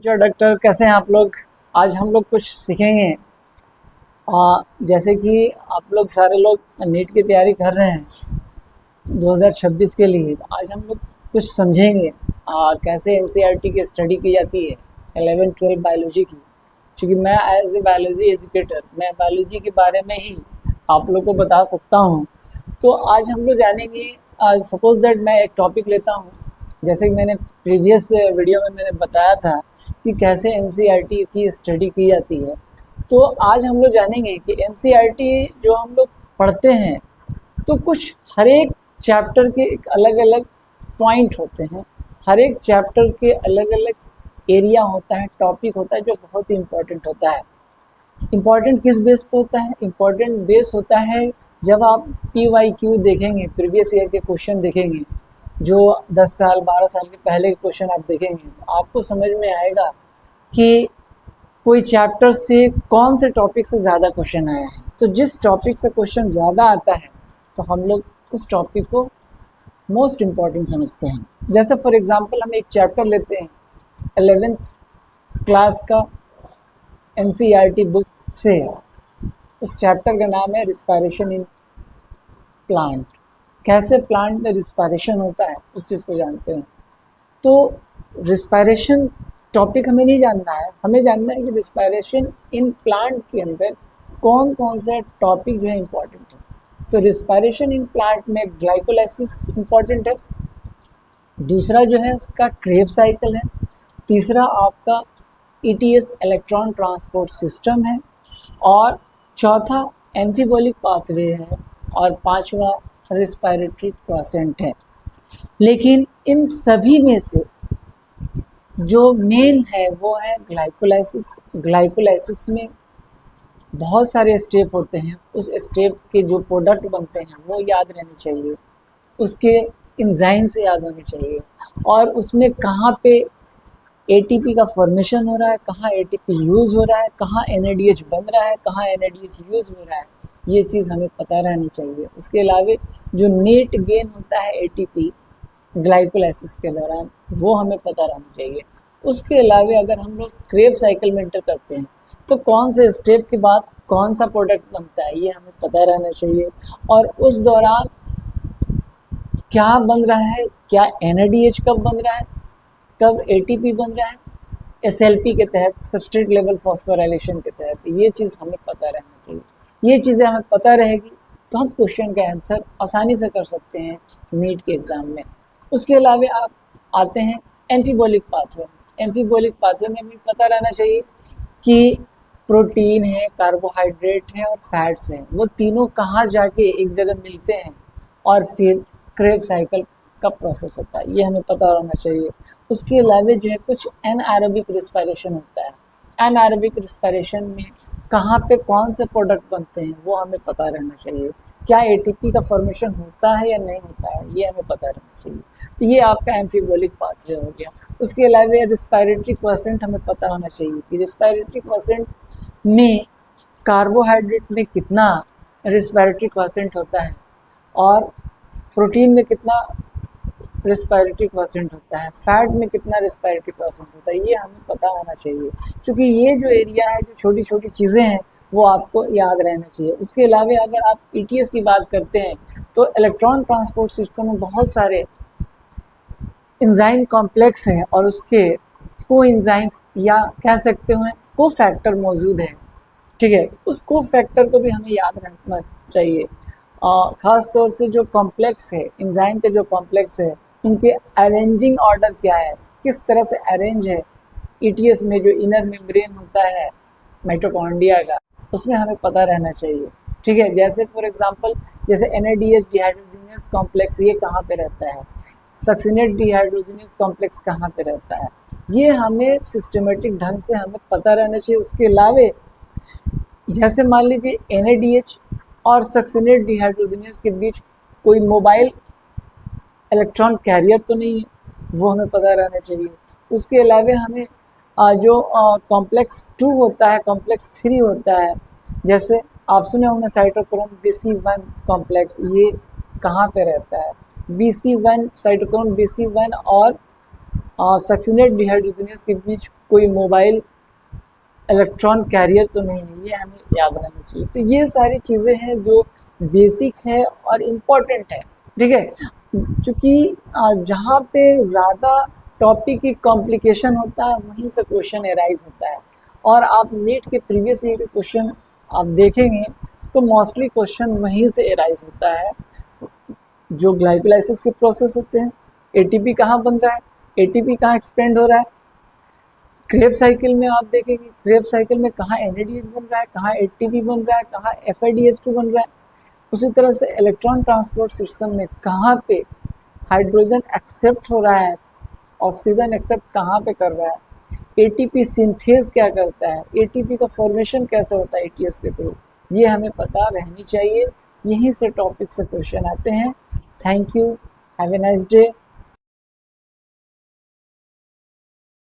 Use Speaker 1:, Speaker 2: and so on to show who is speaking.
Speaker 1: जो डॉक्टर कैसे हैं आप लोग। आज हम लोग कुछ सीखेंगे। जैसे कि आप लोग सारे लोग नीट की तैयारी कर रहे हैं 2026 के लिए। आज हम लोग कुछ समझेंगे कैसे एनसीईआरटी की स्टडी की जाती है 11-12 बायोलॉजी की। क्योंकि मैं एज ए बायोलॉजी एजुकेटर मैं बायोलॉजी के बारे में ही आप लोग को बता सकता हूँ। तो आज हम लोग जानेंगे, सपोज दैट मैं एक टॉपिक लेता हूँ, जैसे कि मैंने प्रीवियस वीडियो में मैंने बताया था कि कैसे एनसीईआरटी की स्टडी की जाती है। तो आज हम लोग जानेंगे कि एनसीईआरटी जो हम लोग पढ़ते हैं तो कुछ हर एक चैप्टर के एक अलग अलग पॉइंट होते हैं, हर एक चैप्टर के अलग अलग एरिया होता है, टॉपिक होता है जो बहुत ही इम्पोर्टेंट होता है। इम्पॉर्टेंट किस बेस पे होता है? इम्पॉर्टेंट बेस होता है जब आप PYQ देखेंगे, प्रीवियस ईयर के क्वेश्चन देखेंगे, जो 10 साल 12 साल के पहले के क्वेश्चन आप देखेंगे तो आपको समझ में आएगा कि कोई चैप्टर से कौन से टॉपिक से ज़्यादा क्वेश्चन आया है। तो जिस टॉपिक से क्वेश्चन ज़्यादा आता है तो हम लोग उस टॉपिक को मोस्ट इम्पॉर्टेंट समझते हैं। जैसे फॉर एग्जांपल हम एक चैप्टर लेते हैं 11th क्लास का एनसीईआरटी बुक से, उस चैप्टर का नाम है रिस्पायरेशन इन प्लांट। कैसे प्लांट में रिस्पायरेशन होता है उस चीज़ को जानते हैं। तो रिस्पायरेशन टॉपिक हमें नहीं जानना है, हमें जानना है कि रिस्पायरेशन इन प्लांट के अंदर कौन कौन सा टॉपिक जो है इम्पॉर्टेंट है। तो रिस्पायरेशन इन प्लांट में ग्लाइकोलाइसिस इम्पॉर्टेंट है, दूसरा जो है उसका क्रेब साइकिल है, तीसरा आपका ETS इलेक्ट्रॉन ट्रांसपोर्ट सिस्टम है, और चौथा एम्फीबोलिक पाथवे है, और पांचवा रिस्पायरेटरी क्वासेंट है। लेकिन इन सभी में से जो मेन है वो है ग्लाइकोलाइसिस। ग्लाइकोलाइसिस में बहुत सारे स्टेप होते हैं, उस स्टेप के जो प्रोडक्ट बनते हैं वो याद रहने चाहिए, उसके एंजाइम से याद होने चाहिए, और उसमें कहाँ पे ATP का फॉर्मेशन हो रहा है, कहाँ ATP यूज़ हो रहा है, कहाँ NADH बन रहा है, कहाँ NADH यूज़ हो रहा है, ये चीज़ हमें पता रहनी चाहिए। उसके अलावा जो नेट गेन होता है ATP ग्लाइकोलाइसिस के दौरान वो हमें पता रहना चाहिए। उसके अलावा अगर हम लोग क्रेब साइकिल में एंटर करते हैं तो कौन से स्टेप के बाद कौन सा प्रोडक्ट बनता है ये हमें पता रहना चाहिए, और उस दौरान क्या बन रहा है, क्या NADH कब बन रहा है, कब ATP बन रहा है, SLP के तहत सबस्ट्रेट लेवल फॉस्फोराइलेशन के तहत, ये चीज़ हमें पता रहना चाहिए। ये चीज़ें हमें पता रहेगी तो हम क्वेश्चन का आंसर आसानी से कर सकते हैं नीट के एग्ज़ाम में। उसके अलावा आप आते हैं एम्फीबोलिक पाथवे। एम्फीबोलिक पाथवे में भी पता रहना चाहिए कि प्रोटीन है, कार्बोहाइड्रेट है और फैट्स हैं, वो तीनों कहाँ जाके एक जगह मिलते हैं और फिर क्रेब साइकिल का प्रोसेस होता है, ये हमें पता होना चाहिए। उसके अलावा जो है कुछ एनएरोबिक रिस्पायरेशन होता है, एनएरोबिक रिस्पायरेशन में कहाँ पे कौन से प्रोडक्ट बनते हैं वो हमें पता रहना चाहिए। क्या ATP का फॉर्मेशन होता है या नहीं होता है ये हमें पता रहना चाहिए। तो ये आपका एम्फीबोलिक पाथवे हो गया। उसके अलावा रिस्पायरेटरी क्वॉशेंट हमें पता होना चाहिए कि रिस्पायरेटरी क्वॉशेंट में कार्बोहाइड्रेट में कितना रिस्पायरेटरी क्वॉशेंट होता है और प्रोटीन में कितना रिस्पायरेटरी क्वॉशेंट होता है, फैट में कितना रिस्पायरेटरी क्वॉशेंट होता है, ये हमें पता होना चाहिए। क्योंकि ये जो एरिया है, जो छोटी छोटी चीज़ें हैं वो आपको याद रहना चाहिए। उसके अलावा अगर आप ETS की बात करते हैं तो इलेक्ट्रॉन ट्रांसपोर्ट सिस्टम में बहुत सारे एंजाइम कॉम्प्लेक्स हैं और उसके को एंजाइम या कह सकते हैं को फैक्टर मौजूद है। ठीक है, उस को फैक्टर को भी हमें याद रखना चाहिए। ख़ास तौर से जो कॉम्प्लेक्स है, एंजाइम के जो कॉम्प्लेक्स है उनके अरेंजिंग ऑर्डर क्या है, किस तरह से अरेंज है। ETS में जो इनर मेम्ब्रेन होता है माइटोकॉन्ड्रिया का, उसमें हमें पता रहना चाहिए। ठीक है, जैसे फॉर एग्जांपल जैसे NADH डिहाइड्रोजनेस कॉम्प्लेक्स ये कहाँ पे रहता है, सक्सिनेट डिहाइड्रोजनेस कॉम्प्लेक्स कहाँ पे रहता है, ये हमें सिस्टमेटिक ढंग से हमें पता रहना चाहिए। उसके अलावा जैसे मान लीजिए NADH और सक्सिनेट डिहाइड्रोजनेस के बीच कोई मोबाइल इलेक्ट्रॉन कैरियर तो नहीं है, वो हमें पता रहना चाहिए। उसके अलावा हमें जो कॉम्प्लेक्स 2 होता है, कॉम्प्लेक्स 3 होता है, जैसे आप सुने होंगे साइटोक्रोम BC1 कॉम्प्लेक्स, ये कहाँ पे रहता है, BC1 साइटोक्रोम BC1 और सक्सिनेट डिहाइड्रोजनेस के बीच कोई मोबाइल इलेक्ट्रॉन कैरियर तो नहीं है, ये हमें याद रहना चाहिए। तो ये सारी चीज़ें हैं जो बेसिक है और इम्पॉर्टेंट है, ठीक है। क्योंकि जहाँ पे ज़्यादा टॉपिक की कॉम्प्लिकेशन होता है वहीं से क्वेश्चन एराइज होता है। और आप नीट के प्रीवियस ईयर के क्वेश्चन आप देखेंगे तो मोस्टली क्वेश्चन वहीं से एराइज होता है। जो ग्लाइकोलाइसिस के प्रोसेस होते हैं, एटीपी कहाँ बन रहा है, एटीपी कहाँ एक्सपेंड हो रहा है, क्रेब्स साइकिल में आप देखेंगे क्रेब्स साइकिल में कहाँ NADH बन रहा है, कहाँ ATP बन रहा है, कहाँ FADH2 बन रहा है। उसी तरह से इलेक्ट्रॉन ट्रांसपोर्ट सिस्टम में कहाँ पे हाइड्रोजन एक्सेप्ट हो रहा है, ऑक्सीजन एक्सेप्ट कहाँ पे कर रहा है, ATP सिंथेज क्या करता है, ATP का फॉर्मेशन कैसे होता है ATS के थ्रू, ये हमें पता रहनी चाहिए। यहीं से टॉपिक से क्वेश्चन आते हैं। Thank you, have a nice day.